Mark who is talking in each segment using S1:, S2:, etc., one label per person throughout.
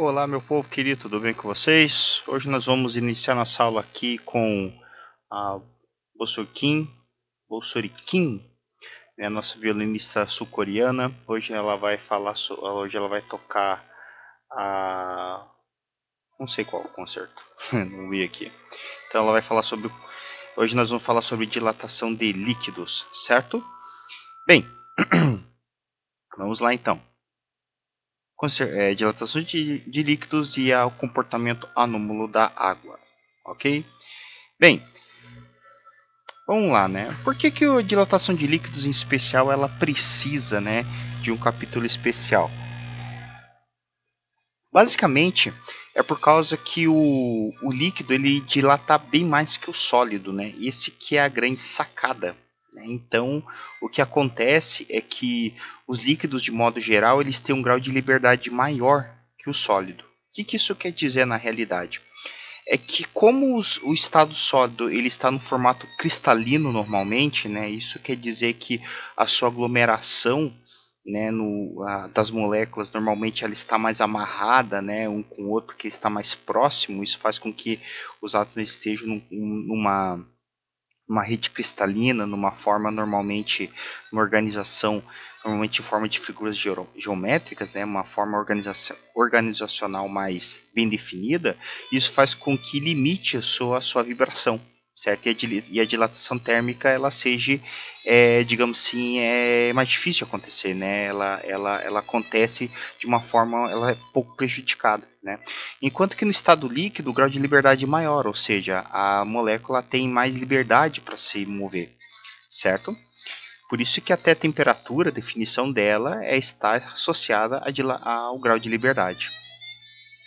S1: Olá, meu povo querido, tudo bem com vocês? Hoje nós vamos iniciar nossa aula aqui com a Bossurikin, né, a nossa violinista sul-coreana. Hoje ela vai hoje ela vai tocar a não sei qual concerto, não vi aqui. Então ela vai falar sobre hoje nós vamos falar sobre dilatação de líquidos, certo? Bem, vamos lá então. Dilatação de líquidos e o comportamento anômalo da água, ok? Bem, vamos lá, né? Por que a dilatação de líquidos em especial ela precisa, né, de um capítulo especial? Basicamente, é por causa que o líquido ele dilata bem mais que o sólido, né? Esse que é a grande sacada, né? Então, o que acontece é que os líquidos, de modo geral, eles têm um grau de liberdade maior que o sólido. O que isso quer dizer na realidade? É que como o estado sólido ele está no formato cristalino normalmente, né, isso quer dizer que a sua aglomeração, né, das moléculas normalmente ela está mais amarrada, né, um com o outro, porque está mais próximo. Isso faz com que os átomos estejam numa uma rede cristalina, numa forma normalmente, uma organização normalmente em forma de figuras geométricas, né, uma forma organizacional mais bem definida. Isso faz com que limite a sua vibração, certo? E a dilatação térmica ela seja, digamos assim, mais difícil de acontecer, né? Ela acontece de uma forma, ela é pouco prejudicada, né? Enquanto que no estado líquido o grau de liberdade é maior, ou seja, a molécula tem mais liberdade para se mover, certo? Por isso que até a temperatura, a definição dela está associada ao grau de liberdade.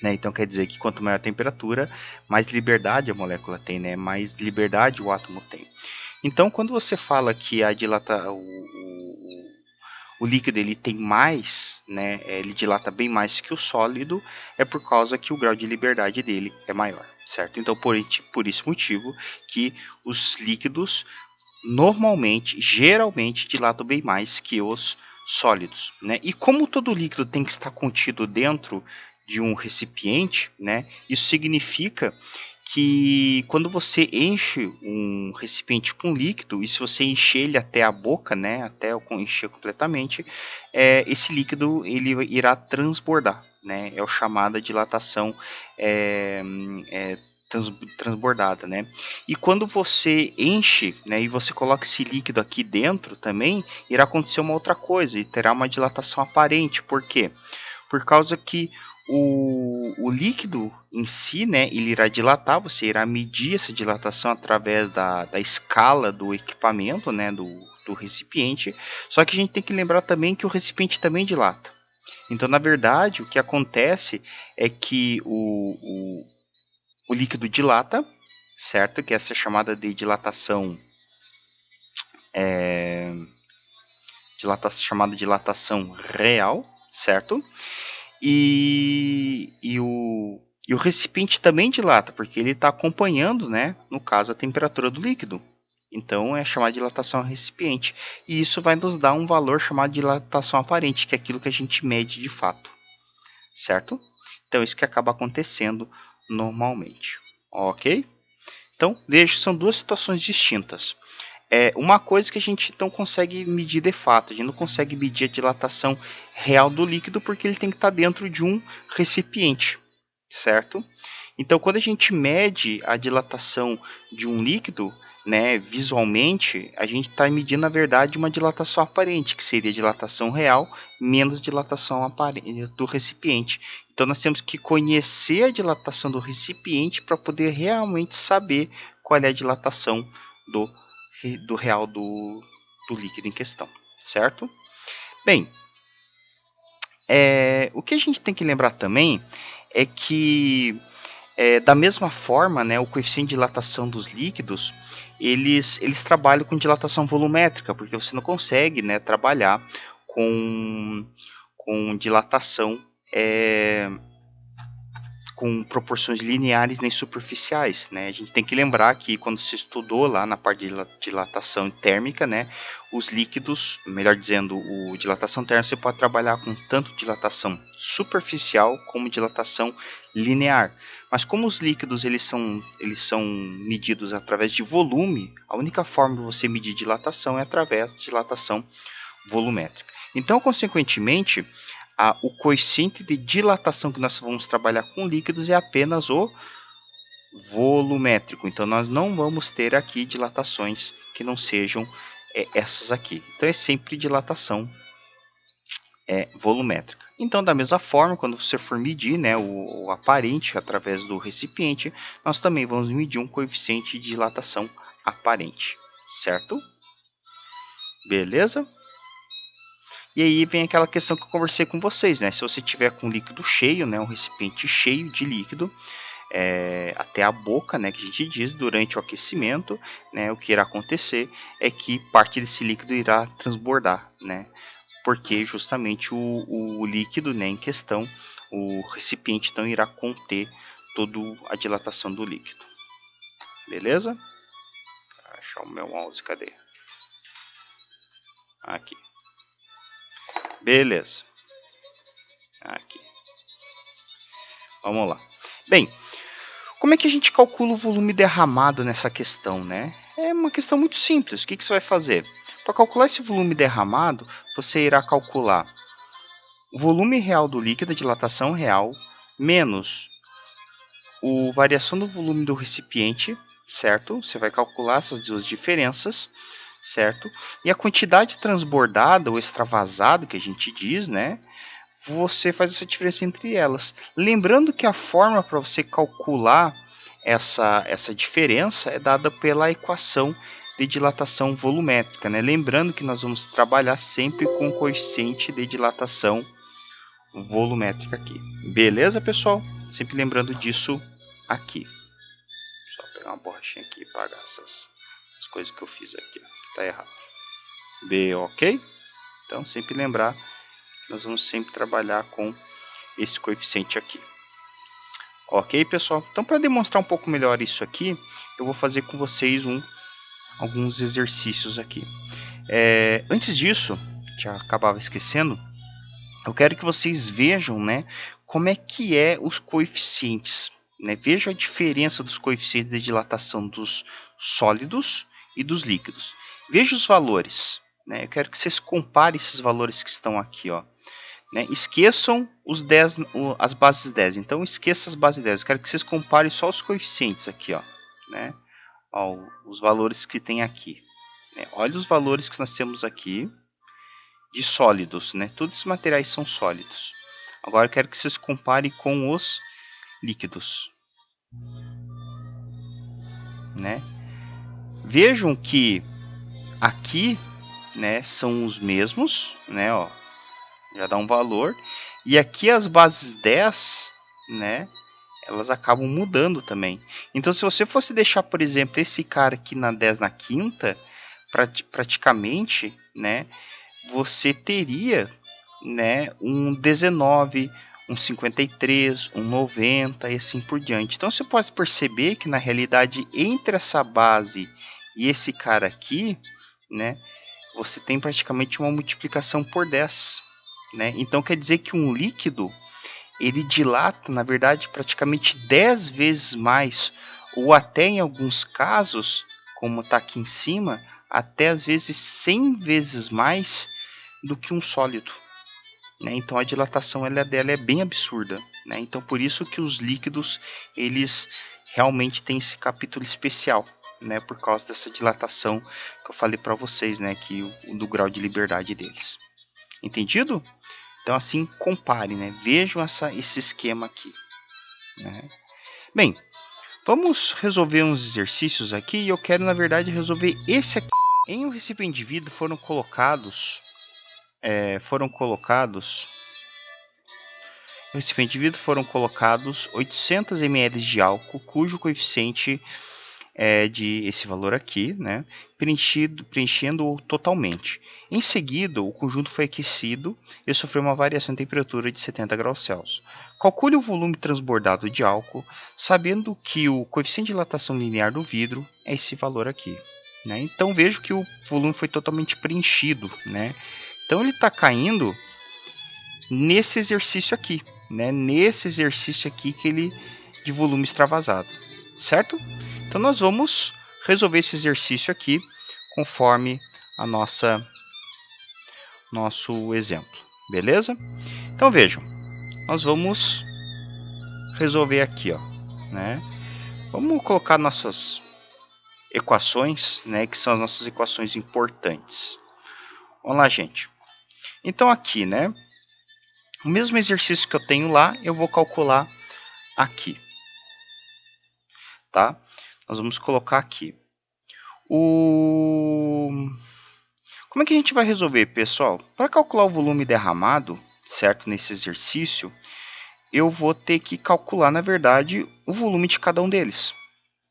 S1: Né? Então quer dizer que quanto maior a temperatura, mais liberdade a molécula tem, né? Mais liberdade o átomo tem. Então quando você fala que o líquido ele tem mais, né, ele dilata bem mais que o sólido, é por causa que o grau de liberdade dele é maior, certo? Então por esse motivo que os líquidos normalmente, geralmente, dilatam bem mais que os sólidos, né? E como todo líquido tem que estar contido dentro de um recipiente, né? Isso significa que quando você enche um recipiente com líquido, e se você encher ele até a boca, né, até encher completamente, esse líquido ele irá transbordar, né, é o chamada dilatação é, é, transbordada, né. E quando você enche, né, e você coloca esse líquido aqui dentro também, irá acontecer uma outra coisa, e terá uma dilatação aparente. Por quê? Por causa que o líquido em si, né, ele irá dilatar, você irá medir essa dilatação através da escala do equipamento, né, do recipiente, só que a gente tem que lembrar também que o recipiente também dilata. Então, na verdade, o que acontece é que o líquido dilata, certo? Que essa é chamada de dilatação, é, chamada dilatação real, certo? E o recipiente também dilata, porque ele está acompanhando, né, no caso, a temperatura do líquido. Então é chamada de dilatação recipiente. E isso vai nos dar um valor chamado de dilatação aparente, que é aquilo que a gente mede de fato. Certo? Então isso que acaba acontecendo normalmente. Ok? Então, veja, são duas situações distintas. Uma coisa que a gente não consegue medir de fato, a gente não consegue medir a dilatação real do líquido porque ele tem que estar dentro de um recipiente, certo? Então, quando a gente mede a dilatação de um líquido, né, visualmente, a gente está medindo, na verdade, uma dilatação aparente, que seria a dilatação real menos dilatação aparente do recipiente. Então, nós temos que conhecer a dilatação do recipiente para poder realmente saber qual é a dilatação do, do real do líquido em questão, certo? Bem, o que a gente tem que lembrar também é que da mesma forma, né, o coeficiente de dilatação dos líquidos, eles trabalham com dilatação volumétrica, porque você não consegue, né, trabalhar com dilatação com proporções lineares nem superficiais, né? A gente tem que lembrar que quando se estudou lá na parte de dilatação térmica, né, os líquidos, melhor dizendo, o dilatação térmica, você pode trabalhar com tanto dilatação superficial como dilatação linear. Mas como os líquidos eles são medidos através de volume, a única forma de você medir dilatação é através de dilatação volumétrica. Então, consequentemente, o coeficiente de dilatação que nós vamos trabalhar com líquidos é apenas o volumétrico. Então, nós não vamos ter aqui dilatações que não sejam essas aqui. Então, é sempre dilatação volumétrica. Então, da mesma forma, quando você for medir, né, o aparente através do recipiente, nós também vamos medir um coeficiente de dilatação aparente, certo? Beleza? E aí vem aquela questão que eu conversei com vocês, né? Se você tiver com líquido cheio, né, um recipiente cheio de líquido, até a boca, né, que a gente diz, durante o aquecimento, né, o que irá acontecer é que parte desse líquido irá transbordar, né? Porque justamente o líquido, né, em questão, o recipiente então irá conter toda a dilatação do líquido. Beleza? Vou achar o meu mouse, cadê? Aqui. Beleza. Aqui. Vamos lá. Bem, como é que a gente calcula o volume derramado nessa questão, né? É uma questão muito simples. O que você vai fazer? Para calcular esse volume derramado, você irá calcular o volume real do líquido, a dilatação real, menos a variação do volume do recipiente, certo? Você vai calcular essas duas diferenças, certo? E a quantidade transbordada ou extravasada, que a gente diz, né? Você faz essa diferença entre elas. Lembrando que a forma para você calcular essa diferença é dada pela equação de dilatação volumétrica, né? Lembrando que nós vamos trabalhar sempre com o coeficiente de dilatação volumétrica aqui. Beleza, pessoal? Sempre lembrando disso aqui. Só pegar uma borrachinha aqui e apagar essas coisas que eu fiz aqui, que tá errado. Ok? Então, sempre lembrar que nós vamos sempre trabalhar com esse coeficiente aqui. Ok, pessoal? Então, para demonstrar um pouco melhor isso aqui, eu vou fazer com vocês alguns exercícios aqui. Antes disso, já acabava esquecendo, eu quero que vocês vejam, né, como é que os coeficientes. Né? Vejam a diferença dos coeficientes de dilatação dos sólidos e dos líquidos. Veja os valores. Né? Eu quero que vocês comparem esses valores que estão aqui, ó. Né? Esqueçam as bases 10. Então, esqueça as bases 10. Eu quero que vocês comparem só os coeficientes aqui. Ó, né? Ó, os valores que tem aqui. Né? Olha os valores que nós temos aqui de sólidos. Né? Todos esses materiais são sólidos. Agora, eu quero que vocês comparem com os líquidos. Né? Vejam que aqui, né, são os mesmos. Né, ó, já dá um valor. E aqui as bases 10, né, elas acabam mudando também. Então, se você fosse deixar, por exemplo, esse cara aqui na 10 na quinta, praticamente, né, você teria, né, um 19, um 53, um 90 e assim por diante. Então, você pode perceber que, na realidade, entre essa base e esse cara aqui, né, você tem praticamente uma multiplicação por 10. Né? Então, quer dizer que um líquido ele dilata, na verdade, praticamente 10 vezes mais, ou até em alguns casos, como está aqui em cima, até às vezes 100 vezes mais do que um sólido. Né? Então a dilatação dela é bem absurda. Né? Então por isso que os líquidos eles realmente têm esse capítulo especial. Né, por causa dessa dilatação que eu falei para vocês, né, que do grau de liberdade deles. Entendido? Então assim compare, né? Vejam esse esquema aqui. Né? Bem, vamos resolver uns exercícios aqui e eu quero na verdade resolver esse aqui. Em um recipiente de vidro foram colocados no recipiente de vidro foram colocados 800 ml de álcool cujo coeficiente de esse valor aqui, né, preenchendo totalmente. Em seguida, o conjunto foi aquecido e sofreu uma variação de temperatura de 70 graus Celsius. Calcule o volume transbordado de álcool, sabendo que o coeficiente de dilatação linear do vidro é esse valor aqui. Né? Então vejo que o volume foi totalmente preenchido. Né? Então ele está caindo nesse exercício aqui. Né? Nesse exercício aqui que ele de volume extravasado. Certo? Então nós vamos resolver esse exercício aqui conforme a nosso exemplo. Beleza? Então vejam, nós vamos resolver aqui, ó, né? Vamos colocar nossas equações, né, que são as nossas equações importantes. Vamos lá, gente. Então aqui, né, o mesmo exercício que eu tenho lá, eu vou calcular aqui, tá? Nós vamos colocar aqui. Como é que a gente vai resolver, pessoal? Para calcular o volume derramado, certo, nesse exercício, eu vou ter que calcular, na verdade, o volume de cada um deles,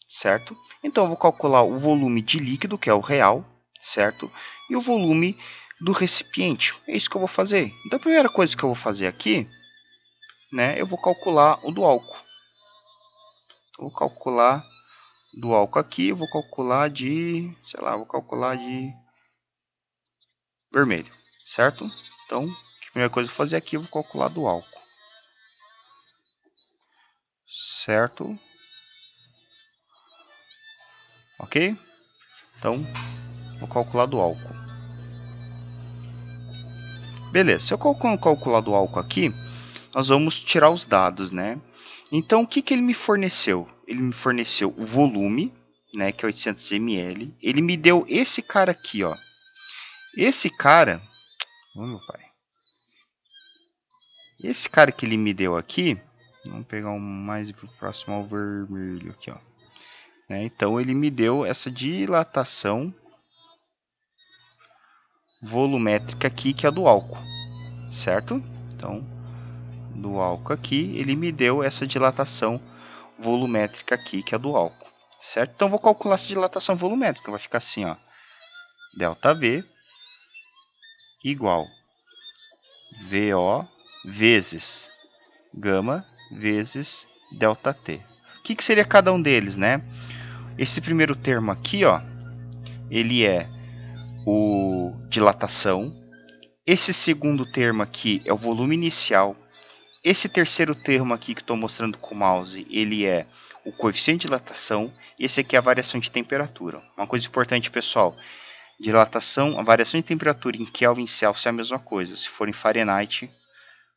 S1: certo? Então, eu vou calcular o volume de líquido, que é o real, certo? E o volume do recipiente. É isso que eu vou fazer. Então, a primeira coisa que eu vou fazer aqui, né, eu vou calcular o do álcool. Então, vou calcular do álcool aqui, eu vou calcular de, sei lá, vou calcular de vermelho, certo? Então, a primeira coisa que eu vou fazer aqui, eu vou calcular do álcool. Certo? Ok? Então, vou calcular do álcool. Beleza, se eu calcular do álcool aqui, nós vamos tirar os dados, né? Então, o que ele me forneceu? Ele me forneceu o volume, né, que é 800 ml. Ele me deu esse cara aqui, ó. Esse cara... Oh, meu pai. Esse cara que ele me deu aqui... Vamos pegar um mais próximo ao vermelho aqui, ó. Né? Então, ele me deu essa dilatação volumétrica aqui, que é a do álcool, certo? Então, do álcool aqui, ele me deu essa dilatação volumétrica aqui, que é a do álcool, certo? Então, vou calcular essa dilatação volumétrica. Vai ficar assim, ó. ΔV igual VO vezes gama vezes ΔT. O que seria cada um deles, né? Esse primeiro termo aqui, ó, ele é o dilatação. Esse segundo termo aqui é o volume inicial. Esse terceiro termo aqui que estou mostrando com o mouse, ele é o coeficiente de dilatação. E esse aqui é a variação de temperatura. Uma coisa importante, pessoal. Dilatação, a variação de temperatura em Kelvin e Celsius é a mesma coisa. Se for em Fahrenheit,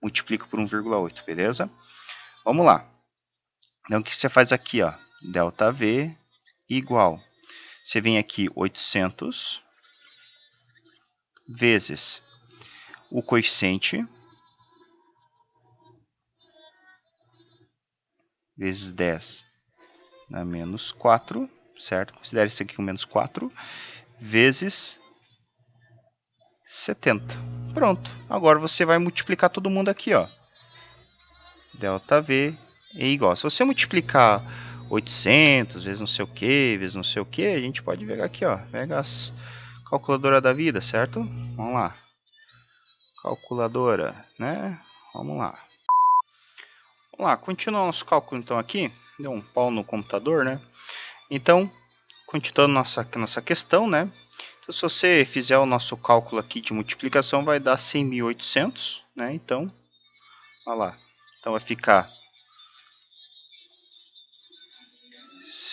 S1: multiplica por 1,8, beleza? Vamos lá. Então, o que você faz aqui, ó? ΔV igual. Você vem aqui 800 vezes o coeficiente vezes 10 na menos 4, certo? Considere isso aqui com menos 4, vezes 70. Pronto. Agora você vai multiplicar todo mundo aqui, ó. ΔV é igual. Se você multiplicar 800 vezes não sei o que, vezes não sei o que, a gente pode pegar aqui, ó. Pega as calculadora da vida, certo? Vamos lá. Calculadora, né? Vamos lá. Vamos lá, continuando nosso cálculo então aqui. Deu um pau no computador, né? Então, continuando nossa questão, né? Então, se você fizer o nosso cálculo aqui de multiplicação, vai dar 100.800, né? Então, olha lá. Então, vai ficar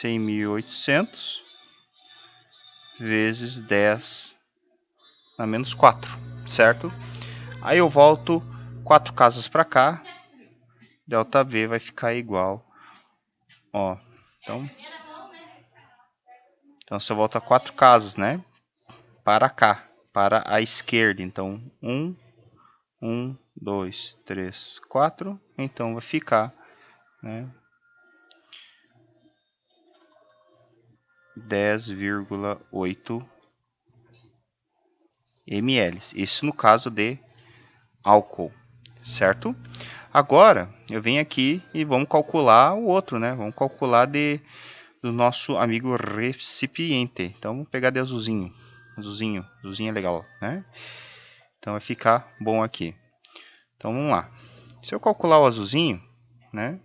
S1: 100.800 vezes 10 na menos 4, certo? Aí eu volto 4 casas para cá, ΔV vai ficar igual, ó, então você volta 4 casas, né, para cá, para a esquerda, então 1, 2, 3, 4, então vai ficar, né, 10,8 ml, isso no caso de álcool, certo? Agora, eu venho aqui e vamos calcular o outro, né? Vamos calcular do nosso amigo recipiente. Então vamos pegar de azulzinho. Azulzinho é legal, né? Então vai ficar bom aqui. Então vamos lá. Se eu calcular o azulzinho, né?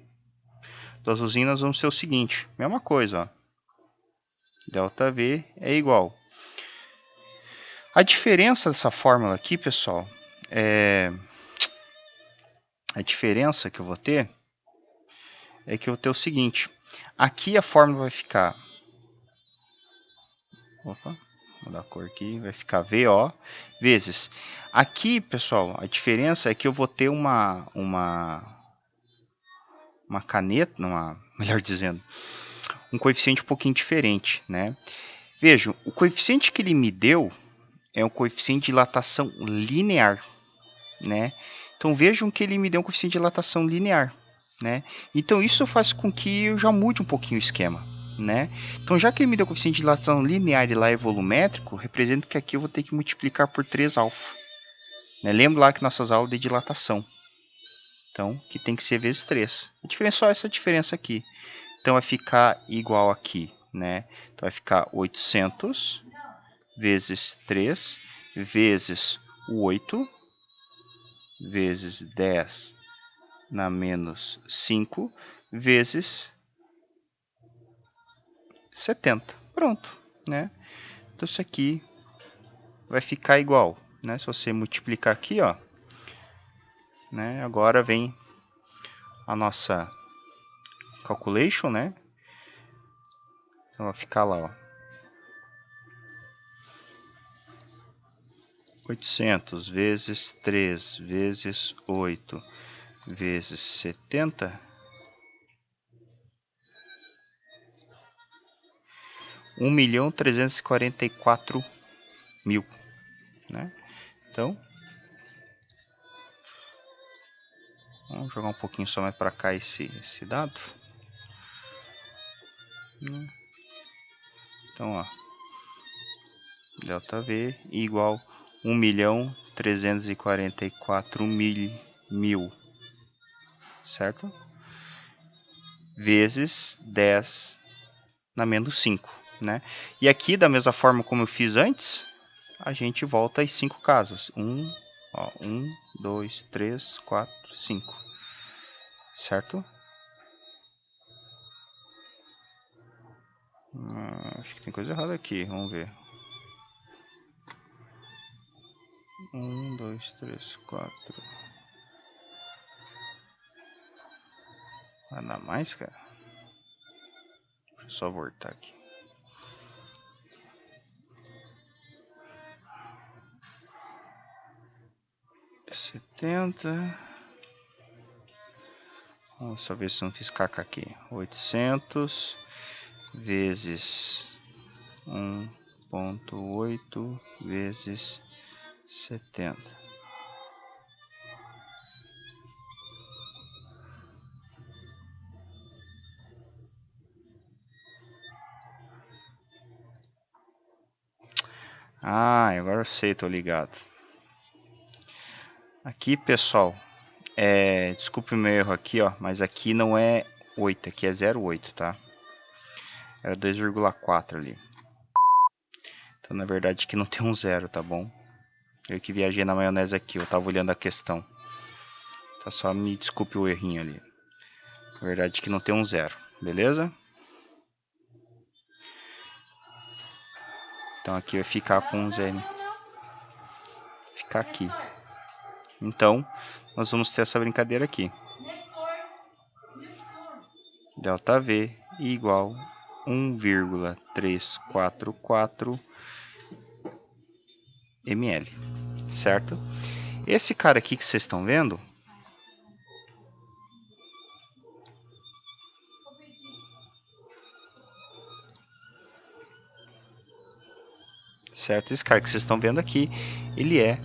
S1: Do azulzinho nós vamos ter o seguinte, mesma coisa, ó. Delta V é igual. A diferença dessa fórmula aqui, pessoal, a diferença que eu vou ter é que eu vou ter o seguinte. Aqui a fórmula vai ficar... Opa, vou mudar a cor aqui. Vai ficar VO vezes... Aqui, pessoal, a diferença é que eu vou ter uma caneta, melhor dizendo, um coeficiente um pouquinho diferente, né? Vejam, o coeficiente que ele me deu é um coeficiente de dilatação linear, né? Então vejam que ele me deu um coeficiente de dilatação linear, né? Então isso faz com que eu já mude um pouquinho o esquema, né? Então já que ele me deu coeficiente de dilatação linear e lá é volumétrico, representa que aqui eu vou ter que multiplicar por 3 alfa. Né? Lembra lá que nossas aulas de dilatação. Então, que tem que ser vezes 3. A diferença é só essa diferença aqui. Então vai ficar igual aqui, né? Então vai ficar 800 vezes 3 vezes o 8 vezes 10 na menos 5 vezes 70. Pronto, né? Então isso aqui vai ficar igual, né? Se você multiplicar aqui, ó, né? Agora vem a nossa calculation, né? Então vai ficar lá, ó. 800 vezes 3 vezes 8 vezes 70, 1.344.000, né? Então, vamos jogar um pouquinho só mais para cá esse dado. Então, ó, delta V igual 1.344.000, certo? Vezes 10 na menos 5, né? E aqui, da mesma forma como eu fiz antes, a gente volta às 5 casas. 1, 2, 3, 4, 5. Certo? Acho que tem coisa errada aqui. Vamos ver. 1, 2, 3, 4. Vai dar mais, cara? Deixa eu só voltar aqui. R$70. Vamos só ver se não fiz caca aqui. 800 vezes 1.8 vezes 70. Agora eu sei, tô ligado. Aqui, pessoal, desculpe o meu erro aqui, ó, mas aqui não é 8, aqui é 0,8, tá? Era 2,4 ali. Então, na verdade, aqui não tem um zero, tá bom? Eu que viajei na maionese aqui, eu tava olhando a questão. Tá, só me desculpe o errinho ali. Na verdade, aqui não tem um zero, beleza? Então, aqui vai ficar com um zero. Ficar aqui. Então, nós vamos ter essa brincadeira aqui. Delta V igual 1,344 ml, certo? Esse cara aqui que vocês estão vendo, certo? Esse cara que vocês estão vendo aqui, ele é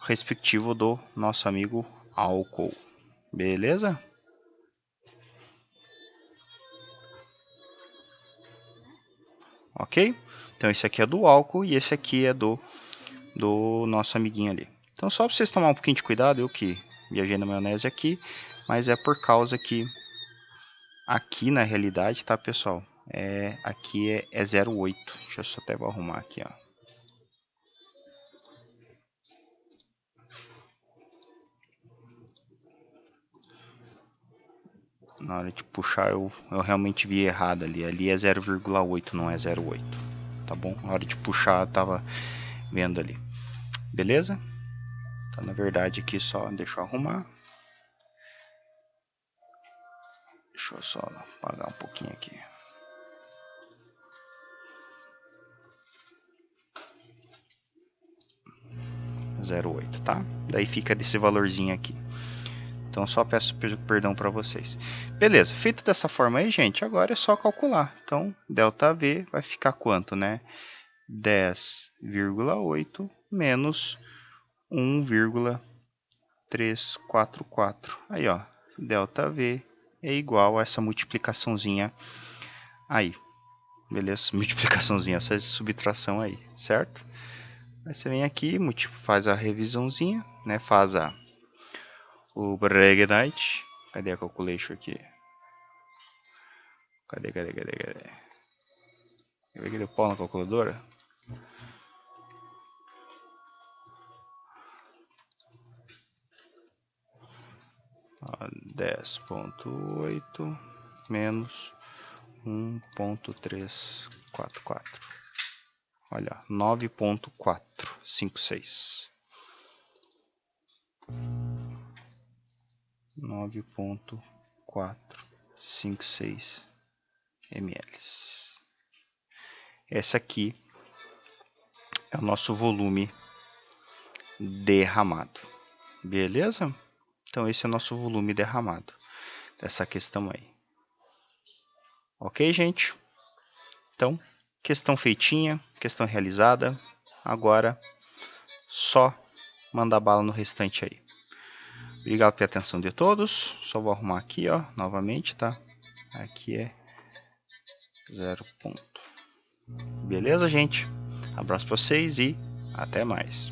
S1: respectivo do nosso amigo álcool, beleza? Ok? Então esse aqui é do álcool e esse aqui é do nosso amiguinho ali. Então só para vocês tomar um pouquinho de cuidado, eu que viajei na maionese aqui, mas é por causa que aqui na realidade, tá, pessoal? aqui é 0,8. Deixa eu só até vou arrumar aqui, ó. Na hora de puxar eu realmente vi errado ali. Ali é 0,8, não é 0,8. Tá bom? Na hora de puxar eu tava vendo ali. Beleza? Então na verdade aqui só deixa eu arrumar. Deixa eu só apagar um pouquinho aqui. 0,8, tá? Daí fica desse valorzinho aqui. Então só peço perdão para vocês. Beleza, feito dessa forma aí, gente, agora é só calcular. Então, ΔV vai ficar quanto, né? 10,8 menos 1,344. Aí, ó, ΔV é igual a essa multiplicaçãozinha aí. Beleza? Multiplicaçãozinha, essa subtração aí, certo? Aí você vem aqui, faz a revisãozinha, né? Faz o Breguet. Cadê a calculation aqui? Cadê? Eu vi que deu pau na calculadora. Ó, 10,8 menos 1,344. Olha, 9,456. 9,456 ml. Esse aqui é o nosso volume derramado. Beleza? Então esse é o nosso volume derramado dessa questão aí. Ok, gente? Então, questão feitinha, questão realizada. Agora, só mandar bala no restante aí. Obrigado pela atenção de todos. Só vou arrumar aqui, ó, novamente, tá? Aqui é 0 ponto. Beleza, gente? Abraço pra vocês e até mais.